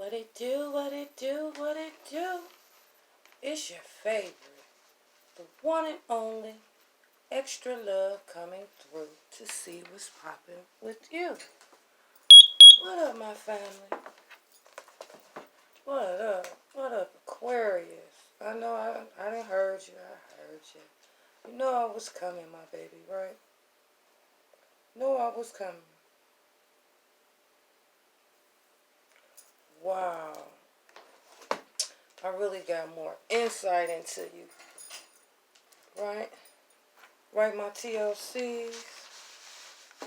What it do, what it do, what it do? It's your favorite, the one and only, extra love coming through to see what's popping with you. What up, my family? What up? What up, Aquarius? I know I done heard you. I heard you. You know I was coming, my baby, right? Know I was coming. Wow. I really got more insight into you. Right? Right, my TLCs.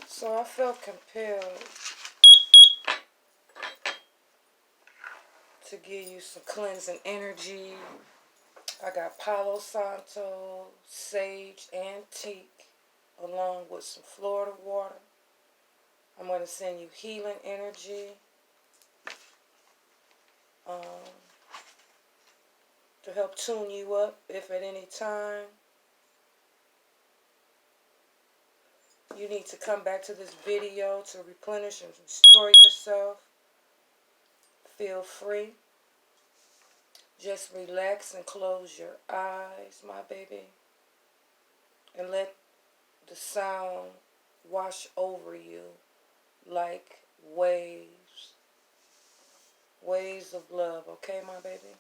So I felt compelled to give you some cleansing energy. I got Palo Santo, sage, antique, along with some Florida water. I'm going to send you healing energy. To help tune you up if at any time you need to come back to this video to replenish and restore yourself. Feel free. Just relax and close your eyes, my baby, and let the sound wash over you like waves. Waves of love, okay, my baby?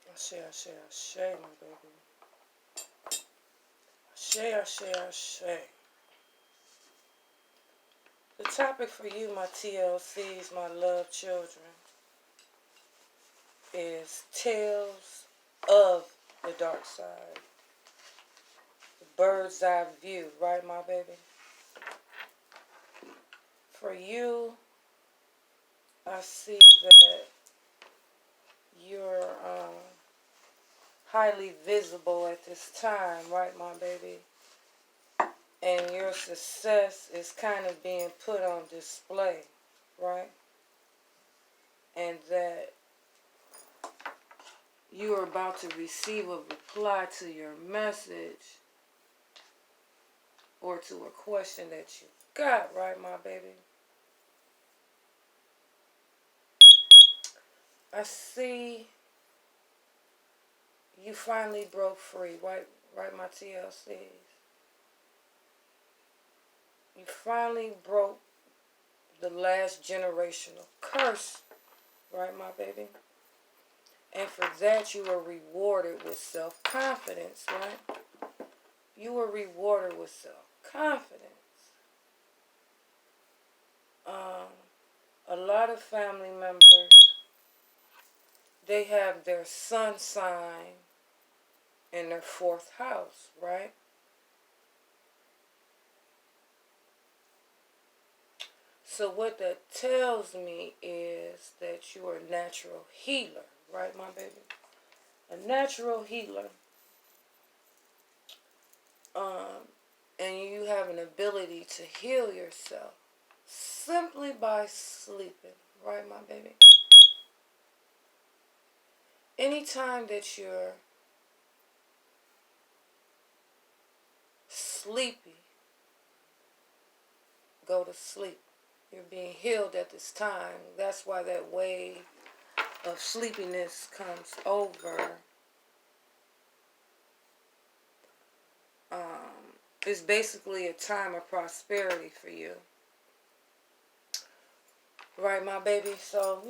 Ashe, my baby. Ashe. The topic for you, my TLCs, my love children, is Tales of the Dark Side. The bird's eye view, right, my baby? For you, I see that you're highly visible at this time, right, my baby? And your success is kind of being put on display, right? And that you are about to receive a reply to your message or to a question that you got, right, my baby? I see you finally broke free, right, my TLCs? You finally broke the last generational curse, right, my baby? And for that, you were rewarded with self-confidence, right? You were rewarded with self-confidence. A lot of family members, they have their sun sign in their 4th house, right? So what that tells me is that you're a natural healer, right, my baby? A natural healer. And you have an ability to heal yourself simply by sleeping, right, my baby? Anytime that you're sleepy, go to sleep. You're being healed at this time. That's why that wave of sleepiness comes over. It's basically a time of prosperity for you. Right, my baby? So,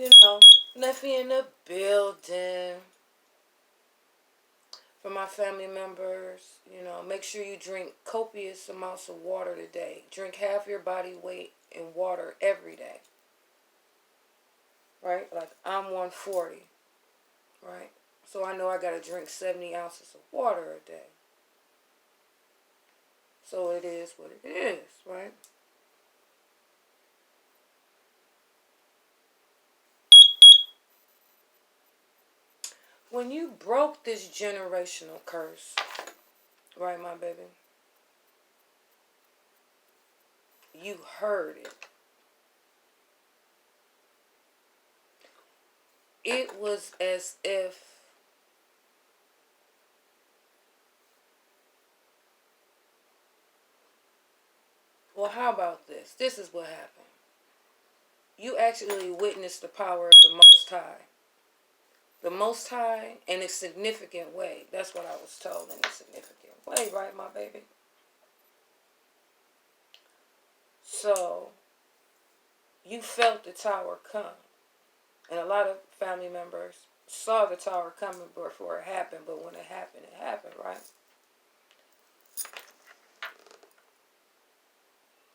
Nephi in the building. For my family members, make sure you drink copious amounts of water today. Drink half your body weight in water every day. Right? Like, I'm 140. Right? So I know I got to drink 70 ounces of water a day. So it is what it is, right? When you broke this generational curse, right, my baby, you heard it. It was as if well, how about this? This is what happened. You actually witnessed the power of the Most High. The Most High in a significant way. That's what I was told, in a significant way, right, my baby? So, you felt the tower come. And a lot of family members saw the tower coming before it happened, but when it happened, right?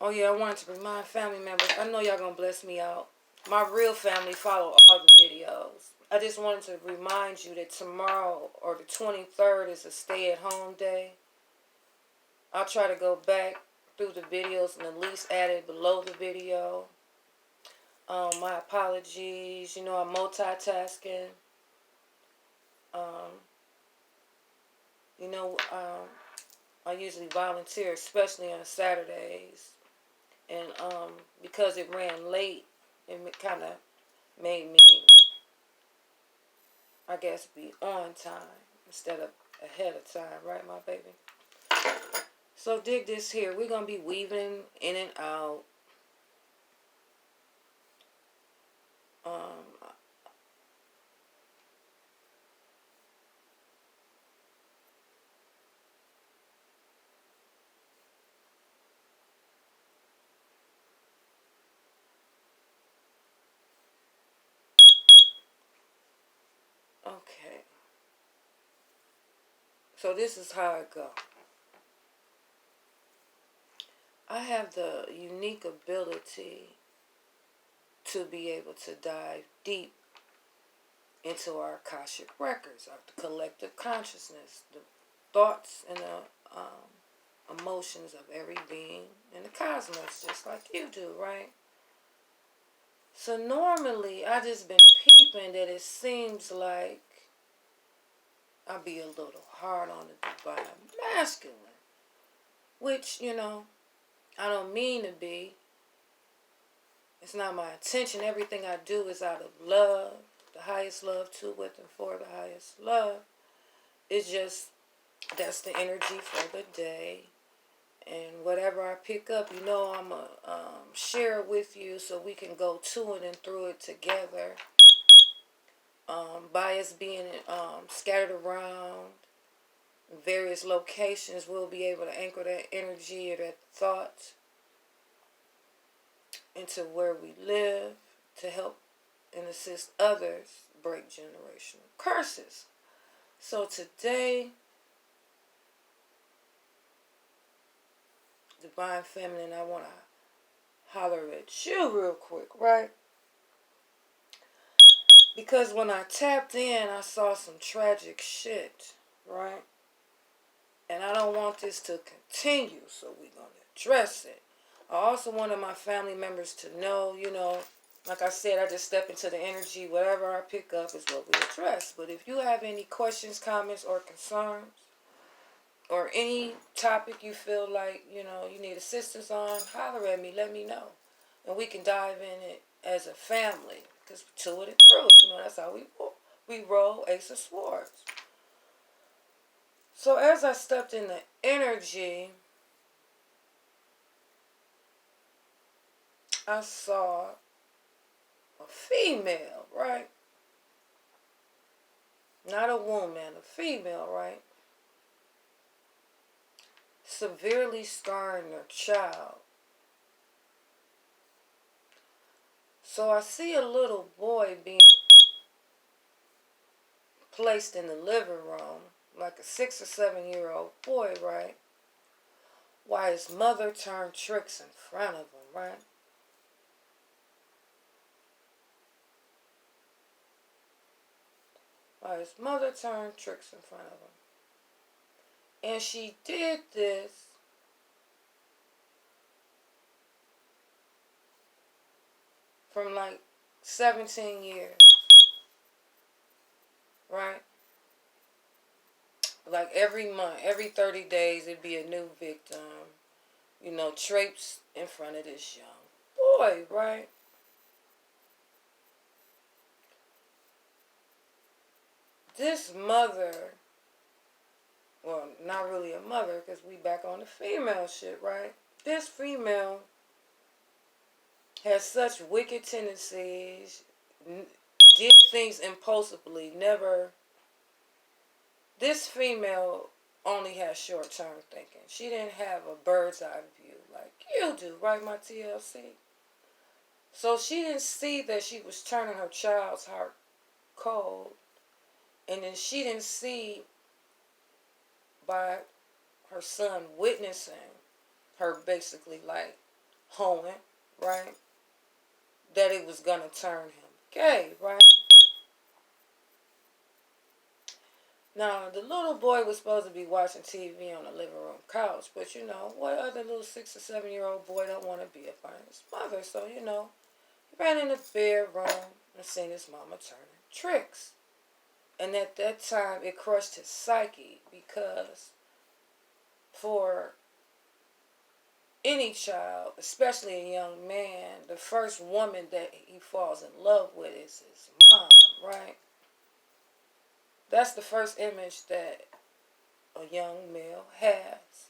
Oh yeah, I wanted to remind family members, I know y'all gonna bless me out. My real family follow all the videos. I just wanted to remind you that tomorrow or the 23rd is a stay-at-home day. I'll try to go back through the videos and at least add it below the video. My apologies. I'm multitasking. I usually volunteer, especially on Saturdays. And because it ran late, it kind of made me, I guess, be on time instead of ahead of time, right, my baby? So dig this here. We're going to be weaving in and out. Okay. So this is how it goes. I have the unique ability to be able to dive deep into our Akashic records, our collective consciousness, the thoughts and the emotions of every being in the cosmos, just like you do, right? So normally, I just been peeping that it seems like I'll be a little hard on the divine masculine, which, I don't mean to be. It's not my intention. Everything I do is out of love, the highest love, to, with, and for the highest love. It's just, that's the energy for the day. And whatever I pick up, I'm going to share it with you so we can go to it and through it together. By us being scattered around various locations, we'll be able to anchor that energy or that thought into where we live to help and assist others break generational curses. So today, Divine Feminine, I want to holler at you real quick, right? Because when I tapped in, I saw some tragic shit, right? And I don't want this to continue, so we're going to address it. I also wanted my family members to know, Like I said, I just step into the energy. Whatever I pick up is what we address. But if you have any questions, comments, or concerns, or any topic you feel like, you need assistance on, holler at me, let me know. And we can dive in it as a family. Because to it and through. That's how we roll. Ace of Swords. So as I stepped in the energy, I saw a female, right? Not a woman, a female, right? Severely scarring their child. So I see a little boy being placed in the living room, like a 6 or 7-year-old boy, right? While his mother turned tricks in front of him, right? While his mother turned tricks in front of him. And she did this from like 17 years, right? Like every month, every 30 days, it'd be a new victim, traipse in front of this young boy, right? This mother, well, not really a mother, because we back on the female shit, right? This female has such wicked tendencies, did things impulsively, never. This female only has short-term thinking. She didn't have a bird's eye view like you do, right, my TLC? So she didn't see that she was turning her child's heart cold. And then she didn't see by her son witnessing her basically like hoeing, right? That it was going to turn him gay, right? Now, the little boy was supposed to be watching TV on the living room couch, but what other little 6 or 7-year-old boy don't want to be up on his mother? So, he ran in the bedroom and seen his mama turning tricks. And at that time, it crushed his psyche because for any child, especially a young man, the first woman that he falls in love with is his mom, right? That's the first image that a young male has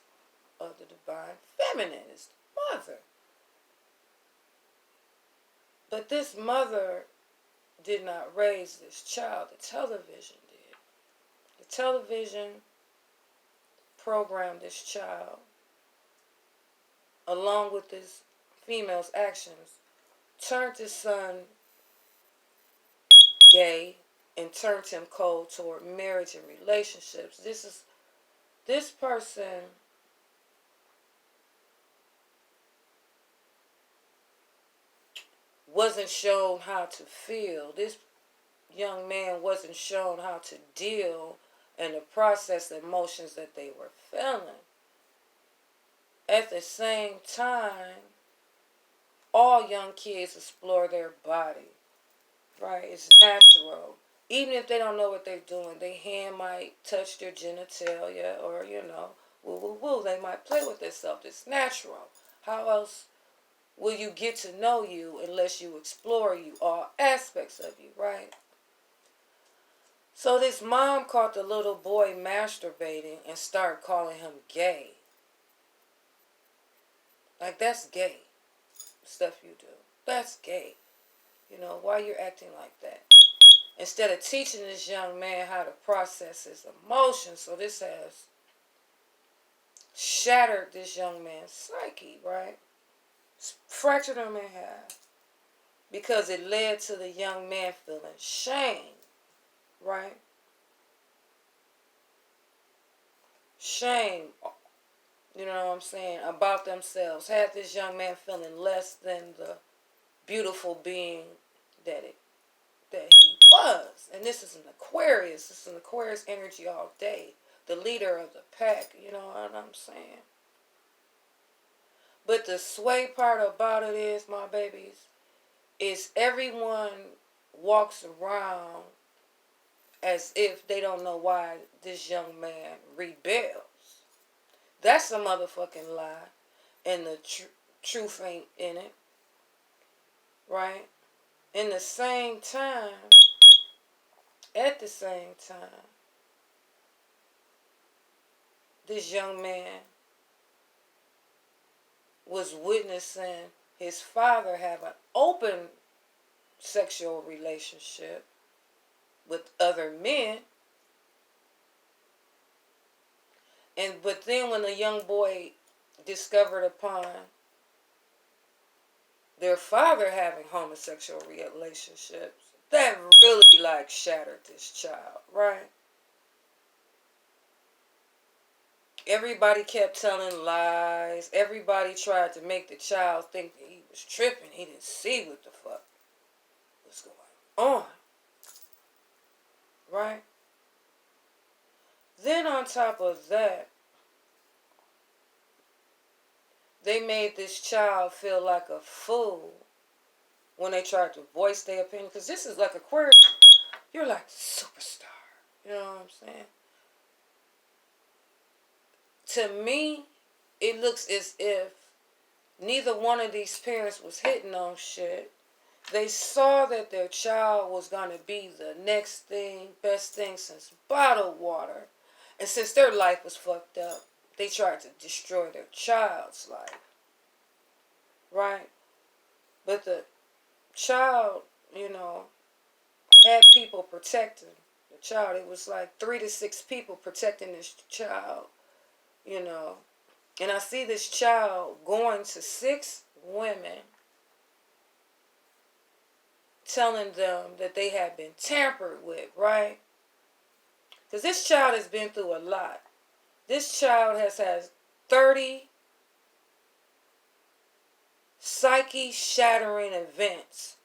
of the divine feminine, is the mother. But this mother did not raise this child. The television did. The television programmed this child, along with this female's actions, turned his son gay and turned him cold toward marriage and relationships. This person wasn't shown how to feel. This young man wasn't shown how to deal and to process the emotions that they were feeling. At the same time, all young kids explore their body, right? It's natural. Even if they don't know what they're doing, their hand might touch their genitalia or, woo, woo, woo. They might play with themselves. It's natural. How else will you get to know you unless you explore you, all aspects of you, right? So this mom caught the little boy masturbating and started calling him gay. Like, that's gay. Stuff you do. That's gay. Why you're acting like that? Instead of teaching this young man how to process his emotions. So this has shattered this young man's psyche, right? Fractured him in half. Because it led to the young man feeling shame, right? Shame, about themselves. Had this young man feeling less than the beautiful being that he was. And this is an Aquarius. This is an Aquarius energy all day. The leader of the pack, you know what I'm saying? But the sway part about it is, my babies, is everyone walks around as if they don't know why this young man rebels. That's a motherfucking lie. And the truth ain't in it. Right? At the same time, this young man was witnessing his father have an open sexual relationship with other men. But then when the young boy discovered upon their father having homosexual relationships, that really like shattered this child, right? Everybody kept telling lies. Everybody tried to make the child think that he was tripping. He didn't see what the fuck was going on. Right? Then on top of that, they made this child feel like a fool when they tried to voice their opinion. Because this is like Aquarius. You're like a superstar. You know what I'm saying? To me, it looks as if neither one of these parents was hitting on shit. They saw that their child was going to be the next thing, best thing since bottled water. And since their life was fucked up, they tried to destroy their child's life. Right? But the child, had people protecting the child. It was like 3 to 6 people protecting this child, And I see this child going to 6 women, telling them that they have been tampered with, right? Because this child has been through a lot. This child has had 30 psyche-shattering events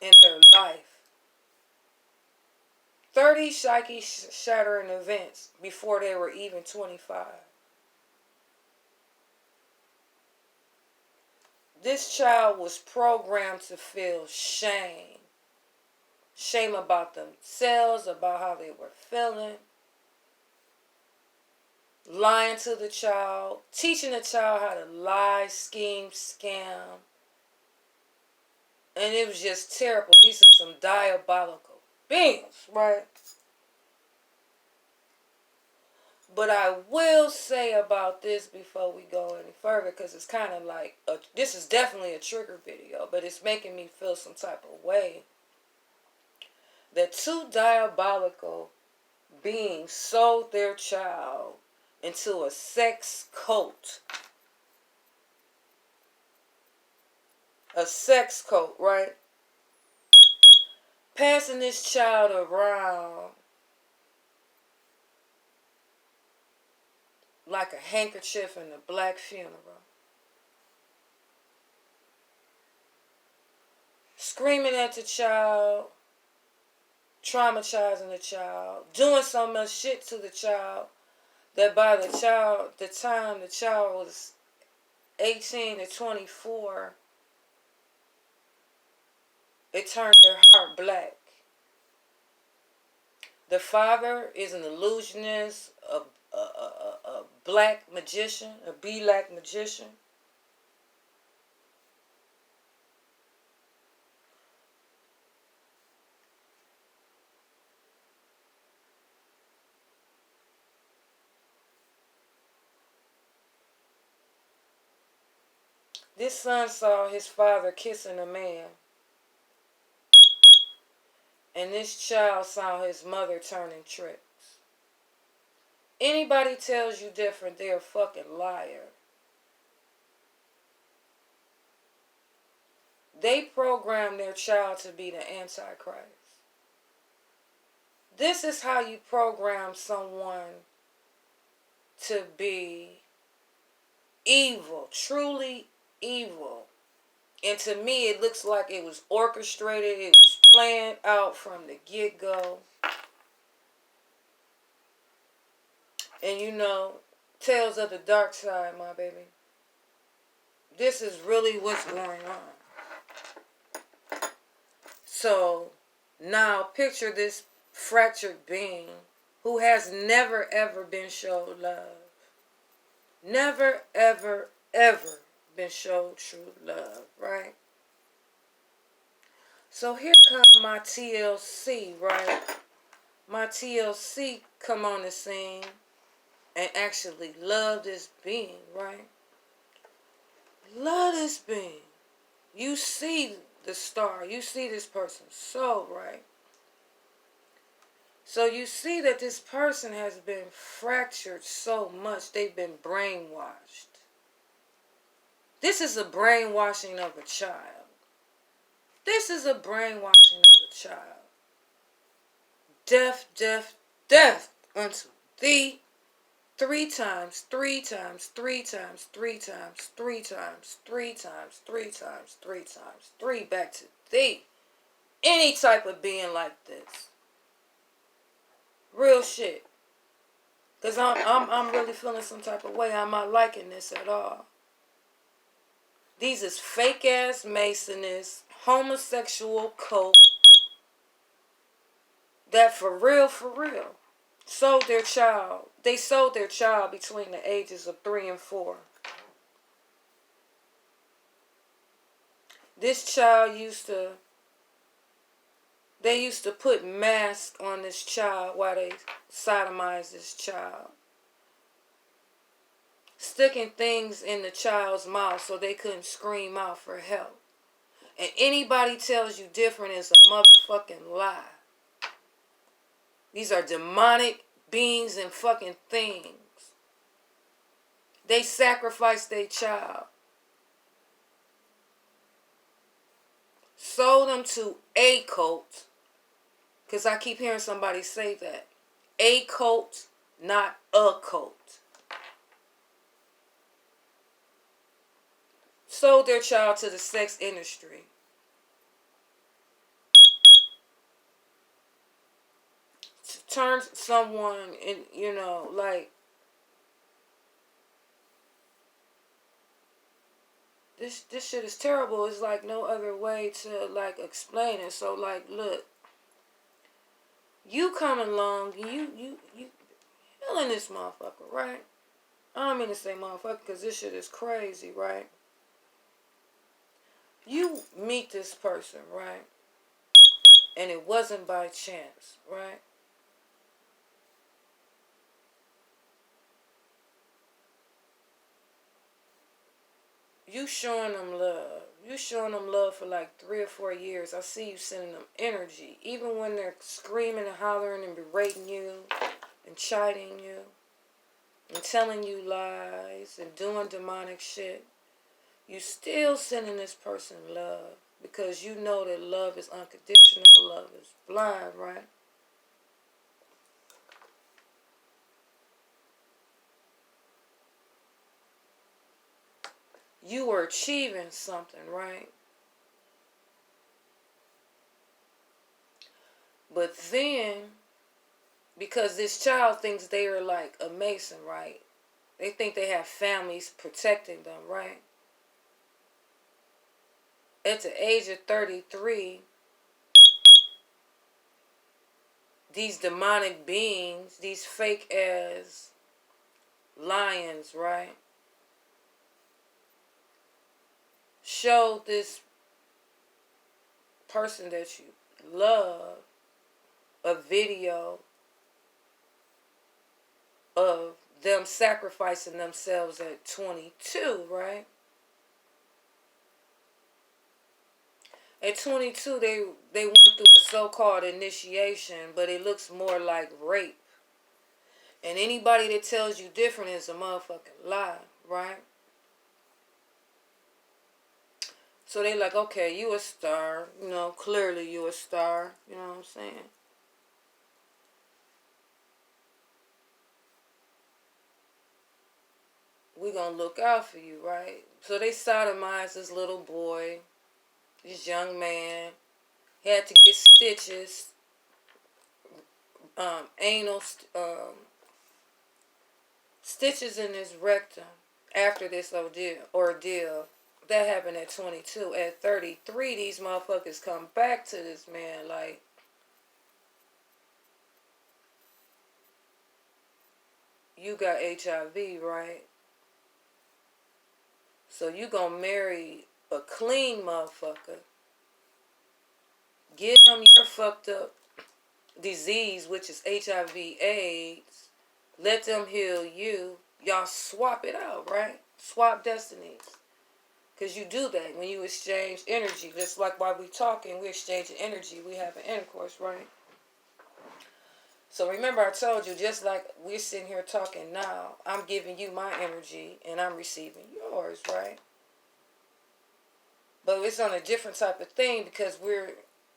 in their life. 30 psyche-shattering events before they were even 25. This child was programmed to feel shame. Shame about themselves, about how they were feeling. Lying to the child. Teaching the child how to lie, scheme, scam. And it was just terrible. These are some diabolical beings, right? But I will say about this before we go any further, because it's kind of like, this is definitely a trigger video, but it's making me feel some type of way. That 2 diabolical beings sold their child into a sex cult. A sex cult, right? Passing this child around like a handkerchief in a black funeral. Screaming at the child, traumatizing the child, doing so much shit to the child that by the time the child was 18 to 24, it turned their heart black. The father is an illusionist, a black magician, a black magician. This son saw his father kissing a man. And this child saw his mother turning tricks. Anybody tells you different, they're a fucking liar. They program their child to be the Antichrist. This is how you program someone to be evil, truly evil. And to me, it looks like it was orchestrated. It was planned out from the get-go. And tales of the dark side, my baby. This is really what's going on. So now picture this fractured being who has never ever been showed love. Never ever ever been showed true love, right? So here comes my TLC, right? My TLC come on the scene and actually love this being, right? Love this being. You see the star. You see this person's soul, right? So you see that this person has been fractured so much, they've been brainwashed. This is a brainwashing of a child. This is a brainwashing of a child. Death, death, death unto thee. 3 times, 3 times, 3 times, 3 times, 3 times, 3 times, 3 times, 3 times, 3 back to thee. Any type of being like this. Real shit. Because I'm really feeling some type of way. I'm not liking this at all. These is fake ass Masonists, homosexual cult that for real, sold their child. They sold their child between the ages of 3 and 4. This child they used to put masks on this child while they sodomized this child. Sticking things in the child's mouth so they couldn't scream out for help. And anybody tells you different is a motherfucking lie. These are demonic beings and fucking things. They sacrificed their child. Sold them to a cult. Because I keep hearing somebody say that. A cult, not a cult. Sold their child to the sex industry. Turned someone in, like, this shit is terrible. It's like no other way to, like, explain it. So, like, look. You come along, you feeling this motherfucker, right? I don't mean to say motherfucker because this shit is crazy, right? You meet this person, right? And it wasn't by chance, right? You showing them love. You showing them love for like 3 or 4 years. I see you sending them energy. Even when they're screaming and hollering and berating you and chiding you and telling you lies and doing demonic shit. You still sending this person love because you know that love is unconditional. Love is blind, right? You were achieving something, right? But then, because this child thinks they are like a Mason, right? They think they have families protecting them, right? At the age of 33, these demonic beings, these fake ass lions, right? Showed this person that you love a video of them sacrificing themselves at 22, right? At 22, they went through a so-called initiation, but it looks more like rape. And anybody that tells you different is a motherfucking lie, right? So they like, okay, you a star. Clearly you a star. You know what I'm saying? We gonna look out for you, right? So they sodomized this little boy, this young man. He had to get stitches, anal stitches in his rectum after this ordeal. That happened at 22. At 33, these motherfuckers come back to this man like, you got HIV, right? So you gonna marry a clean motherfucker. Give them your fucked up disease, which is HIV/AIDS. Let them heal you. Y'all swap it out, right? Swap destinies. Because you do that when you exchange energy. Just like while we talking, we exchanging energy. We have an intercourse, right? So remember I told you, just like we're sitting here talking now, I'm giving you my energy and I'm receiving yours, right? But it's on a different type of thing because we're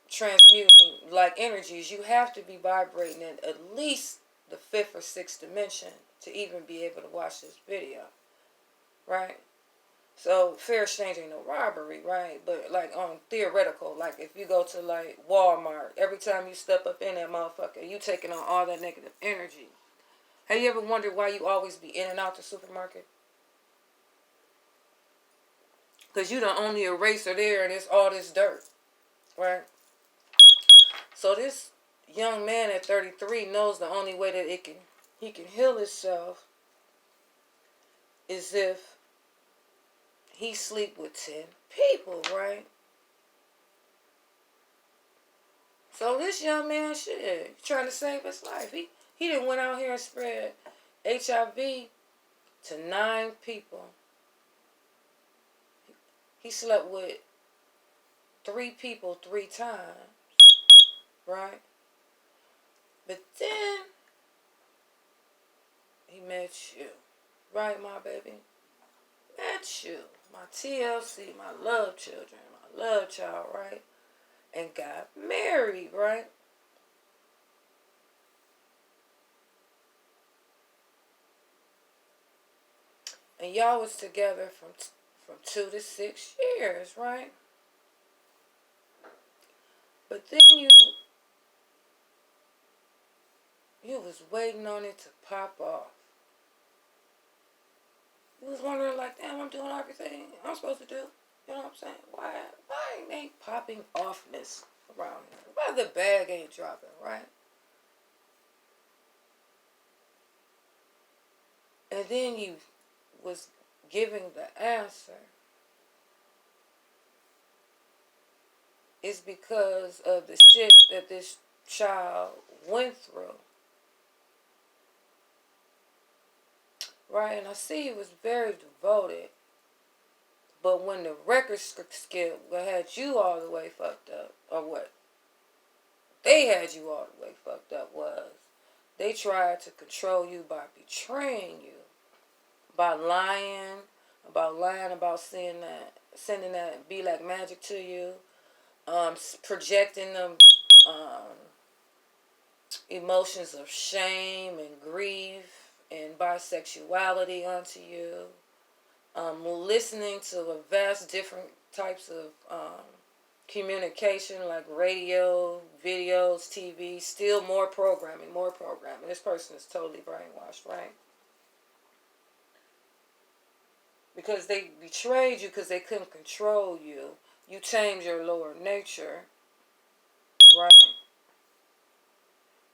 transmuting like energies. You have to be vibrating in at least the 5th or 6th dimension to even be able to watch this video, right? So fair exchange ain't no robbery, right? But like on theoretical, like if you go to like Walmart, every time you step up in that motherfucker, you taking on all that negative energy. Have you ever wondered why you always be in and out the supermarket? Because you the only eraser there and it's all this dirt, right? So this young man at 33 knows the only way that he can heal himself is if he sleep with 10 people, right? So this young man, shit, trying to save his life. He done went out here and spread HIV to 9 people. He slept with 3 people 3 times, right? But then he met you, right, my baby? Met you, my TLC, my love children, my love child, right? And got married, right? And y'all was together from 2 to 6 years, right? But then you was waiting on it to pop off. You was wondering like, damn, I'm doing everything I'm supposed to do. You know what I'm saying? Why ain't popping offness around here? Why the bag ain't dropping, right? And then you was giving the answer. It's because of the shit that this child went through. Right? And I see he was very devoted. But when the record skip had you all the way fucked up, or what they had you all the way fucked up was, they tried to control you by betraying you, by lying about sending that be like magic to you, projecting them emotions of shame and grief and bisexuality onto you, listening to a vast different types of communication like radio, videos, TV, still more programming. This person is totally brainwashed, right? Because they betrayed you because they couldn't control you. You tamed your lower nature, right?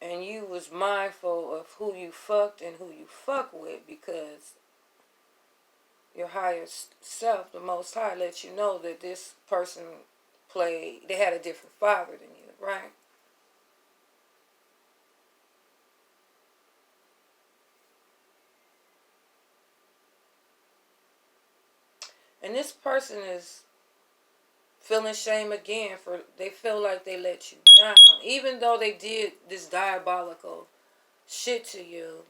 And you was mindful of who you fucked and who you fuck with because your higher self, the Most High, let you know that this person they had a different father than you, right? And this person is feeling shame again they feel like they let you down. Even though they did this diabolical shit to you,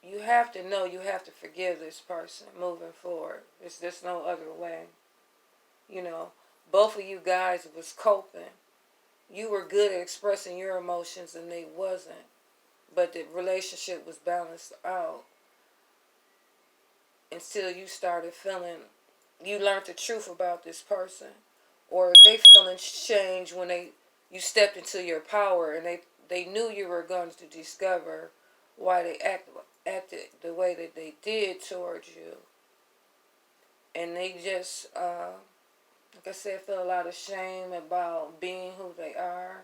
you have to know you have to forgive this person moving forward. There's no other way. You know, both of you guys was coping. You were good at expressing your emotions and they wasn't. But the relationship was balanced out until you started feeling, you learned the truth about this person. Or they feeling change when you stepped into your power and they knew you were going to discover why they acted the way that they did towards you. And they just, like I said, feel a lot of shame about being who they are.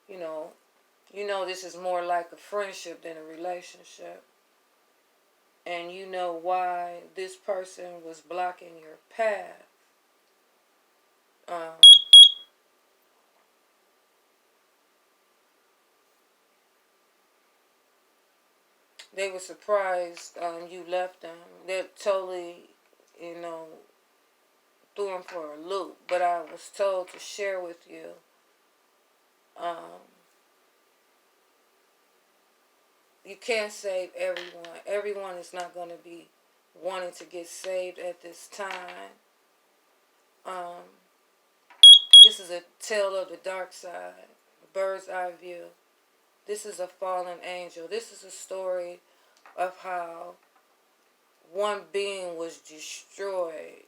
You know, this is more like a friendship than a relationship. And you know why this person was blocking your path. Um, they were surprised you left them. They're totally, you know, threw them for a loop. But I was told to share with you. Um, you can't save everyone. Everyone is not going to be wanting to get saved at this time. Um, this is a tale of the dark side, a bird's eye view. This is a fallen angel. This is a story of how one being was destroyed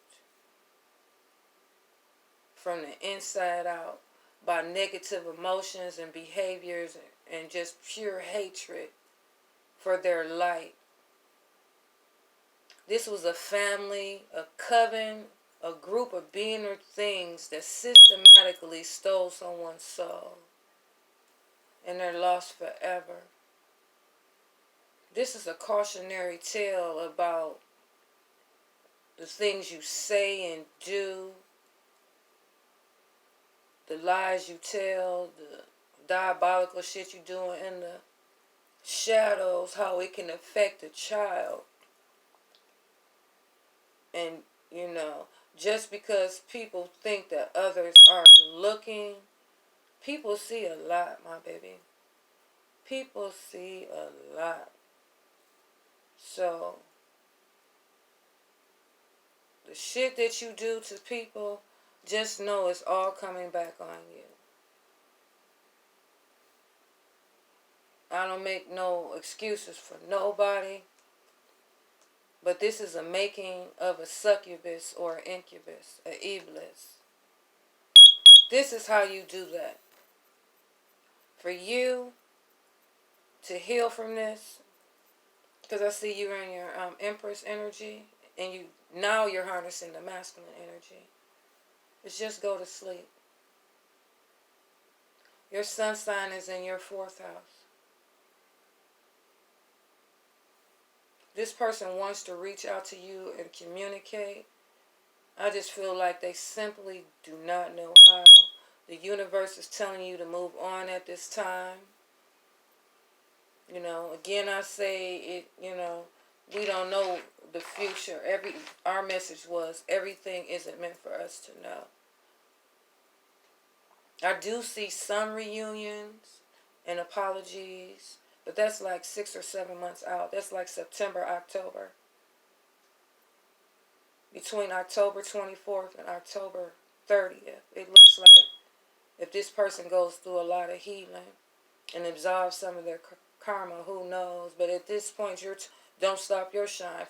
from the inside out by negative emotions and behaviors and just pure hatred for their light. This was a family, a coven, a group of being or things that systematically stole someone's soul, and they're lost forever. This is a cautionary tale about the things you say and do, the lies you tell, the diabolical shit you doing in the shadows, how it can affect a child. And, you know, just because people think that others aren't looking, people see a lot, my baby. People see a lot. So, the shit that you do to people, just know it's all coming back on you. I don't make no excuses for nobody, but this is a making of a succubus or an incubus, an iblis. This is how you do that. For you to heal from this, because I see you in your Empress energy, and now you're harnessing the masculine energy. It's just go to sleep. Your sun sign is in your 4th house. This person wants to reach out to you and communicate. I just feel like they simply do not know how. The universe is telling you to move on at this time. You know, again, I say it, you know, we don't know the future. Our message was everything isn't meant for us to know. I do see some reunions and apologies, but that's like 6 or 7 months out. That's like September, October. Between October 24th and October 30th, it looks like if this person goes through a lot of healing and absolves some of their karma, who knows? But at this point, don't stop your shine.